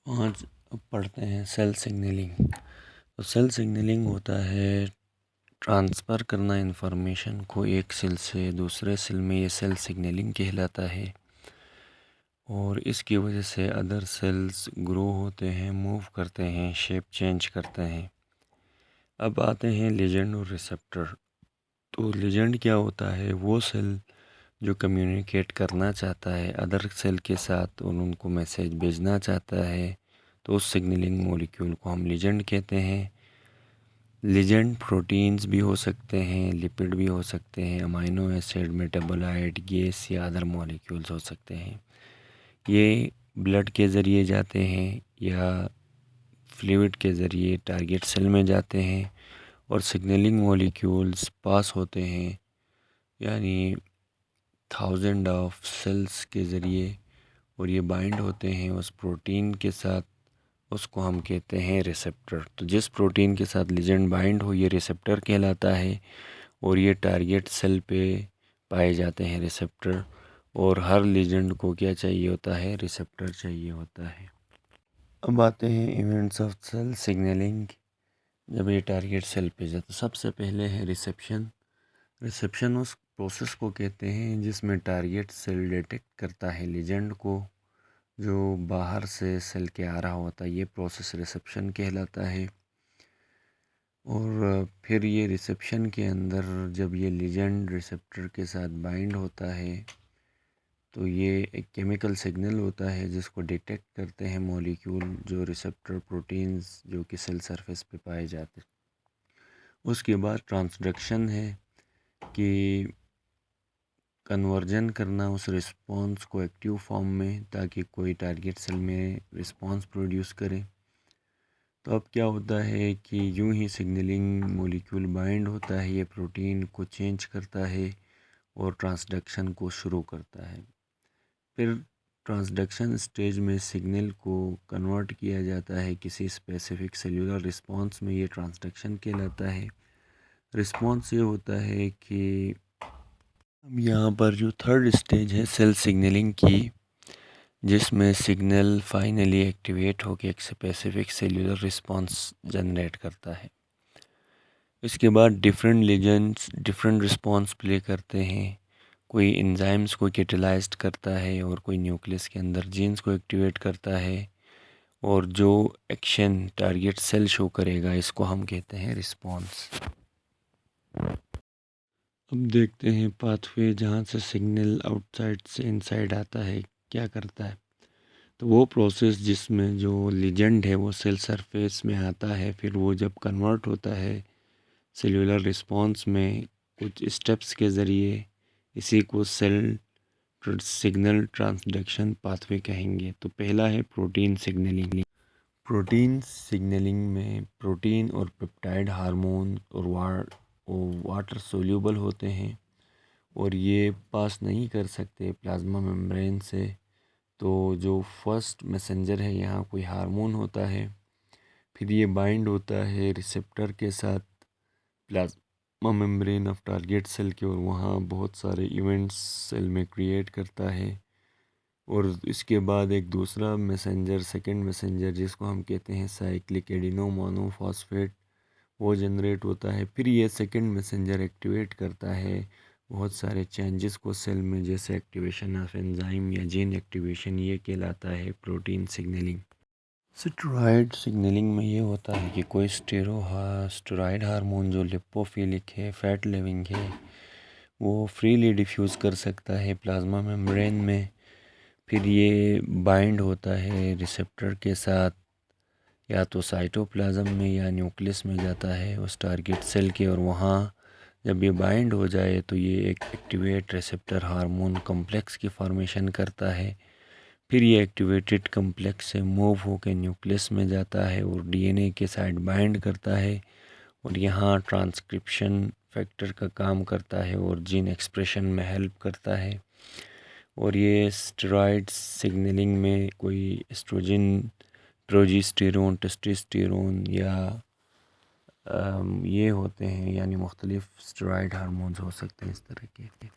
आज पढ़ते हैं सेल सिग्नलिंग। तो सेल सिग्नलिंग होता है ट्रांसफ़र करना इंफॉर्मेशन को एक सेल से दूसरे सेल में, ये सेल सिग्नलिंग कहलाता है। और इसकी वजह से अदर सेल्स ग्रो होते हैं, मूव करते हैं, शेप चेंज करते हैं। अब आते हैं लिगेंड और रिसेप्टर। तो लिगेंड क्या होता है? वो सेल जो कम्युनिकेट करना चाहता है अदर सेल के साथ और उनको मैसेज भेजना चाहता है, तो उस सिग्नलिंग मॉलिक्यूल को हम लिगेंड कहते हैं। लिगेंड प्रोटीन्स भी हो सकते हैं, लिपिड भी हो सकते हैं, अमाइनो एसिड, मेटाबोलाइट, गैस या अदर मॉलिक्यूल्स हो सकते हैं। ये ब्लड के ज़रिए जाते हैं या फ्लूइड के ज़रिए टारगेट सेल में जाते हैं और सिग्नलिंग मॉलिक्यूल्स पास होते हैं, यानी थाउजेंड ऑफ सेल्स के ज़रिए, और ये बाइंड होते हैं उस प्रोटीन के साथ। उसको हम कहते हैं रिसेप्टर। तो जिस प्रोटीन के साथ लिगेंड बाइंड हो, ये रिसेप्टर कहलाता है और ये टारगेट सेल पे पाए जाते हैं रिसेप्टर। और हर लिगेंड को क्या चाहिए होता है? रिसेप्टर चाहिए होता है। अब आते हैं इवेंट्स ऑफ सेल सिग्नलिंग। जब ये टारगेट सेल पे जाता, सबसे पहले है रिसेप्शन। रिसेप्शन उस प्रोसेस को कहते हैं जिसमें टारगेट सेल डिटेक्ट करता है लिगेंड को जो बाहर से सेल के आ रहा होता है। ये प्रोसेस रिसेप्शन कहलाता है। और फिर ये रिसेप्शन के अंदर जब ये लिगेंड रिसेप्टर के साथ बाइंड होता है तो ये एक केमिकल सिग्नल होता है जिसको डिटेक्ट करते हैं मॉलिक्यूल, जो रिसेप्टर प्रोटीन्स जो कि सेल सरफेस पे पाए जाते हैं। उसके बाद ट्रांसडक्शन है कि कन्वर्जन करना उस रिस्पॉन्स को एक्टिव फॉर्म में, ताकि कोई टारगेट सेल में रिस्पॉन्स प्रोड्यूस करे। तो अब क्या होता है कि यूं ही सिग्नलिंग मॉलिक्यूल बाइंड होता है, ये प्रोटीन को चेंज करता है और ट्रांसडक्शन को शुरू करता है। फिर ट्रांसडक्शन स्टेज में सिग्नल को कन्वर्ट किया जाता है किसी स्पेसिफिक सेलुलर रिस्पॉन्स में, ये ट्रांसडक्शन कहलाता है। रिस्पॉन्स ये होता है कि अब यहाँ पर जो थर्ड स्टेज है सेल सिग्नलिंग की, जिसमें सिग्नल फाइनली एक्टिवेट होकर एक स्पेसिफिक सेलुलर रिस्पॉन्स जनरेट करता है। इसके बाद different ligands different response play करते हैं। कोई एंजाइम्स को कैटेलाइज्ड करता है और कोई न्यूक्लियस के अंदर जीन्स को एक्टिवेट करता है, और जो एक्शन टारगेट सेल शो करेगा इसको हम कहते हैं रिस्पॉन्स। अब देखते हैं पाथवे जहाँ से सिग्नल आउटसाइड से इनसाइड आता है क्या करता है। तो वो प्रोसेस जिसमें जो लिगेंड है वो सेल सरफेस में आता है, फिर वो जब कन्वर्ट होता है सेलुलर रिस्पॉन्स में कुछ स्टेप्स के ज़रिए, इसी को सेल सिग्नल ट्रांसडक्शन पाथवे कहेंगे। तो पहला है प्रोटीन सिग्नलिंग। प्रोटीन सिग्नलिंग में प्रोटीन और पेप्टाइड हार्मोन और वाटर सोल्यूबल होते हैं और ये पास नहीं कर सकते प्लाज्मा मेम्ब्रेन से। तो जो फर्स्ट मैसेंजर है यहाँ कोई हार्मोन होता है, फिर ये बाइंड होता है रिसेप्टर के साथ plasma membrane of target cell के, और वहाँ बहुत सारे इवेंट्स सेल में क्रिएट करता है। और इसके बाद एक दूसरा मैसेंजर, सेकंड मैसेंजर, जिसको हम कहते हैं साइक्लिक एडिनो मोनोफॉस्फेट, वो जनरेट होता है। फिर ये सेकंड मैसेंजर एक्टिवेट करता है बहुत सारे चेंजेस को सेल में, जैसे एक्टिवेशन ऑफ एंजाइम या जीन एक्टिवेशन। ये कहलाता है प्रोटीन सिग्नलिंग। स्टेरॉयड सिग्नलिंग में ये होता है कि कोई स्टेरॉयड हार्मोन जो लिपोफिलिक है, फैट लिविंग है, वो फ्रीली डिफ्यूज़ कर सकता है प्लाज्मा मेम्ब्रेन में। फिर ये बाइंड होता है रिसेप्टर के साथ, या तो साइटोप्लाज्म में या न्यूक्लियस में जाता है उस टारगेट सेल के, और वहाँ जब ये बाइंड हो जाए तो ये एक एक्टिवेट रिसेप्टर हार्मोन कॉम्प्लेक्स की फॉर्मेशन करता है। फिर ये एक्टिवेटेड कॉम्प्लेक्स से मूव होकर न्यूक्लियस में जाता है और डीएनए के साइड बाइंड करता है, और यहाँ ट्रांसक्रिप्शन फैक्टर का काम करता है और जीन एक्सप्रेशन में हेल्प करता है। और ये स्टेरॉयड सिग्नलिंग में कोई एस्ट्रोजन, प्रोजेस्टेरोन, टेस्टोस्टेरोन या ये होते हैं, यानी मुख्तलिफ स्टेरॉयड हार्मोन्स हो सकते हैं इस तरह के।